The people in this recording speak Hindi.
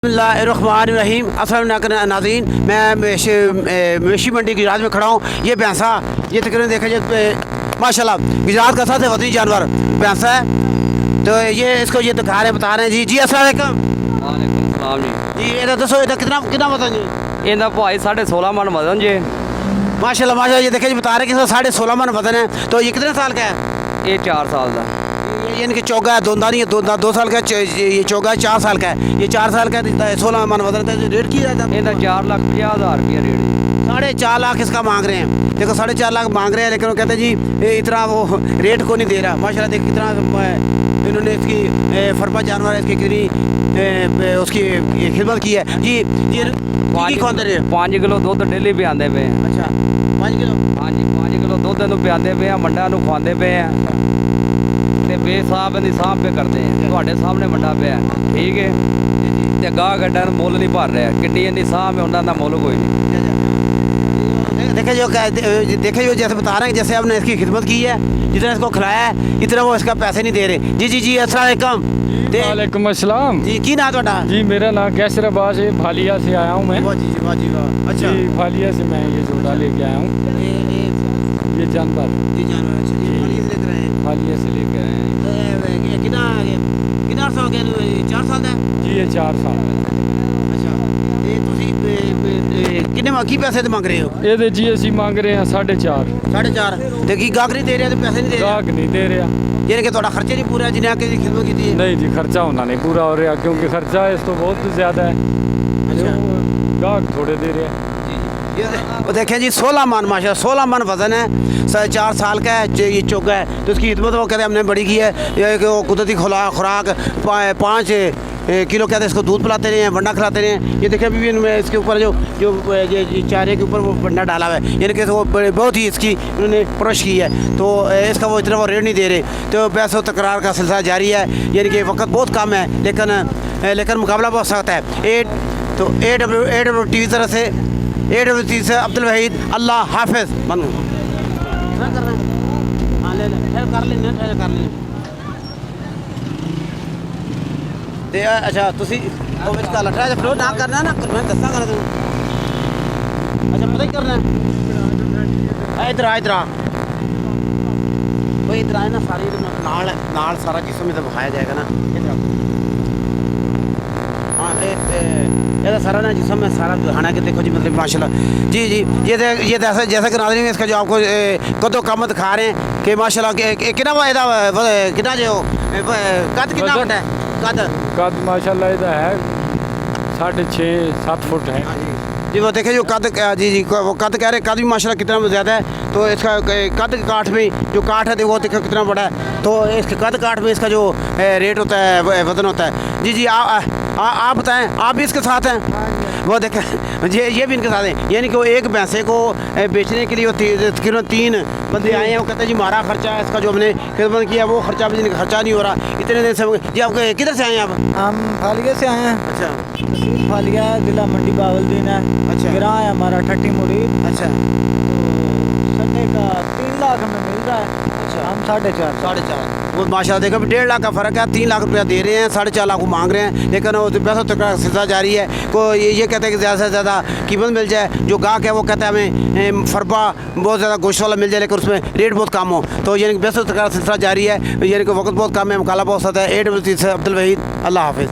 बिस्मिल्लाहिर्रहमानिर्रहीम। अस्सलाम नाज़रीन, मैं मवेशी मंडी गुजरात में खड़ा हूँ। ये भैंसा ये तकरीबन देखा जाए माशाल्लाह गुजरात का सबसे वतनी जानवर भैंसा है। तो ये इसको ये दिखा रहे हैं, बता रहे हैं जी। जी अस्सलाम वालेकुम। जी ये दसो ये कितना कितना वजन जी? ਇਹਦਾ ਭਾਈ 16.5 ਮਣ ਵਜ਼ਨ ਜੇ। माशाल्लाह माशाल्लाह, ये देखिए जी बता रहे हैं कि 16.5 मन वजन है। तो ये कितने साल का है? ਇਹ 4 ਸਾਲ ਦਾ। ये इनके चौगा है, दोंदा नहीं है, 2 साल का ये चौगा है, 4 साल का है। ये 4 साल का है, 16 मन वजन है। रेट की जाता है? ਇਹਦਾ 4,50,000 रुपया रेट। 4.5 लाख इसका मांग रहे हैं। देखो 4.5 लाख मांग रहे हैं, लेकिन वो कहते हैं जी इतना वो रेट को नहीं दे रहा। माशाल्लाह देख कितना इन्होंने इसकी फरपा जानवर है, इसकी कितनी उसकी खिदमत की है जी। ये कौन दे रहे हैं? 5 किलो ਦੁੱਧ ਡੇਲੀ ਪਿਆਉਂਦੇ ਪਏ ਆ। अच्छा 5 किलो। ਹਾਂਜੀ 5 ਕਿਲੋ ਦੁੱਧ ਇਹਨੂੰ ਪਿਆਉਂਦੇ ਪਏ ਆ, ਮੰਡਾ ਨੂੰ ਖਵਾਉਂਦੇ ਪਏ ਆ ਤੇ ਬੇਸਾਬ ਦੀ ਸਾਂਭ ਪੇ ਕਰਦੇ ਆ। ਤੁਹਾਡੇ ਸਾਹਮਣੇ ਮੰਡਾ ਪਿਆ, ਠੀਕ ਹੈ। ਤੇ ਗਾਹ ਗੱਡਾਂ ਨੂੰ ਮੁੱਲ ਨਹੀਂ ਭਰ ਰਿਹਾ, ਕਿੱਡੀ ਇੰਨੀ ਸਾਂਭ ਹੈ, ਉਹਨਾਂ ਦਾ ਮੁੱਲ ਕੋਈ ਨਹੀਂ। देखे जो जैसे बता रहे हैं, जैसे आपने इसकी खिदमत की है, जितना इसको खिलाया है इतना वो इसका पैसे नहीं दे रहे। जी जी जी अस्सलाम वालेकुम। वालेकुम अस्सलाम। जी की नाम ਤੁਹਾਡਾ? जी मेरा नाम कैसर अब्बास है, फालिया से आया हूँ मैं। वाह जी वाह जी वाह। अच्छा जी फालिया से मैं ये जोड़ा लेके आया हूँ। ये जानवर जी जानवर। अच्छा जी फालिया से लेकर आए हैं। फालिया से लेके आए हैं। कितना अर्सा हो गया? 4 साल का? जी ये 4 साल का। अच्छा ਤੇ ਤੁਸੀਂ ਕਿੰਨੇ ਕੀ ਪੈਸੇ ਤੇ ਮੰਗ ਰਹੇ ਹੋ? ये जी असी मांग रहे हैं 4.5। 4.5 ਤੇ ਕੀ ਗਾਹਕ ਨਹੀਂ ਦੇ ਰਿਹਾ ਤੇ ਪੈਸੇ ਨਹੀਂ ਦੇ ਰਿਹਾ? गाहक नहीं दे रहा। ਯਾਨੀ ਕਿ ਤੁਹਾਡਾ ਖਰਚਾ ਨਹੀਂ ਪੂਰਾ ਜਿੰਨਾ ਕਿ ਖਿਦਮਤ ਕੀਤੀ ਹੈ? नहीं जी खर्चा होना नहीं पूरा हो रहा, क्योंकि खर्चा इस तो बहुत ज़्यादा है। अच्छा गाहक थोड़े दे रहे हैं। वो देखें जी 16 मन माशाल्लाह 16 मन वजन है, 4 साल का है। ये चौका है तो उसकी खिदमत वो कहते हैं हमने बड़ी की है। ये कि वो कुदरती खुराक 5 किलो कहते हैं, इसको दूध पिलाते रहे हैं, वंडा खिलाते रहे हैं। ये देखें अभी भी इनमें इसके ऊपर जो ये चारे के ऊपर वो वंडा डाला हुआ है, यानी कि वो बहुत ही इसकी उन्होंने परवरिश की है। तो इसका वो इतना वो रेट नहीं दे रहे। तो पैसों तकरार का सिलसिला जारी है, यानी कि वक्त बहुत कम है, लेकिन मुकाबला बहुत सख्त है। AWTV तरह से AWTV से अब्दुल वहीद, अल्लाह हाफिज़। कर लेना ਤੇ ਅੱਛਾ ਤੁਸੀਂ ਉਹ ਵਿੱਚ ਕਾ ਲਟਰਾ ਫਲੋ ਨਾ ਕਰਨਾ ਨਾ, ਮੈਂ ਦੱਸਾਂਗਾ ਤੈਨੂੰ। ਅੱਛਾ ਪਤਾ ਹੀ ਕਰਨਾ ਇਧਰ ਆ ਕੋਈ ਇਧਰ ਆਏ ਨਾ, ਸਾਰੀ ਨਾਲ ਸਾਰਾ ਜਿਸਮ ਇਹਦਾ ਵਿਖਾਇਆ ਜਾਏਗਾ ਨਾ। ਇਧਰ हाँ ਇਹਦਾ ਸਾਰਾ ਨਾ जिसम में सारा दिखाना कि देखो जी मतलब माशाल्लाह। जी जी ये जैसा कि नाज़रीन इसका जो आपको कदो काम दिखा रहे हैं कि माशाल्लाह कितना कितना जो कद कितना है? कद माशाल्लाह इधर है 6.5-7 फुट है। जी वो देखे जो कद जी वो कद कह रहे, कद भी माशाल्लाह कितना ज़्यादा है। तो इसका कद काठ में जो काठ है देखो कितना बड़ा है। तो इसके कद काठ में इसका जो रेट होता है वजन होता है। जी जी आप बताएं, आप भी इसके साथ हैं? वो देखें ये भी इनके साथ हैं, यानी कि वो एक भैंसे को बेचने के लिए तकरीबन 3 बंदे आए हैं। वो कहते हैं जी हमारा खर्चा है, इसका जो हमने खिदमत किया वो खर्चा भी खर्चा नहीं हो रहा इतने दिन से। जी आप किधर से आए हैं? आप? हम फालिया से आए हैं। अच्छा फालिया जिला मंडी बावलदीन है। अच्छा गिरा है हमारा ठट्टी मुड़ी। अच्छा सन्ने का 3 लाख हमें मिल रहा है। अच्छा हम 4.5 वो माशाल्लाह देखो 1.5 लाख का फ़र्क है। 3 लाख रुपया दे रहे हैं, 4.5 लाख को मांग रहे हैं, लेकिन वो पैसों तक का सिलसिला जारी है। कोई ये कहते हैं कि ज़्यादा से ज़्यादा कीमत मिल जाए। जो गाहक है वो कहता है हमें फरबा बहुत ज़्यादा गोश्त वाला मिल जाए, लेकिन उसमें रेट बहुत कम हो। तो यानी कि पैसों तक का सिलसिला जारी है, यानी कि वक्त बहुत कम है, मुकाबला बहुत ज़्यादा है। AWTV से अब्दुल वहीद, अल्लाह हाफिज़।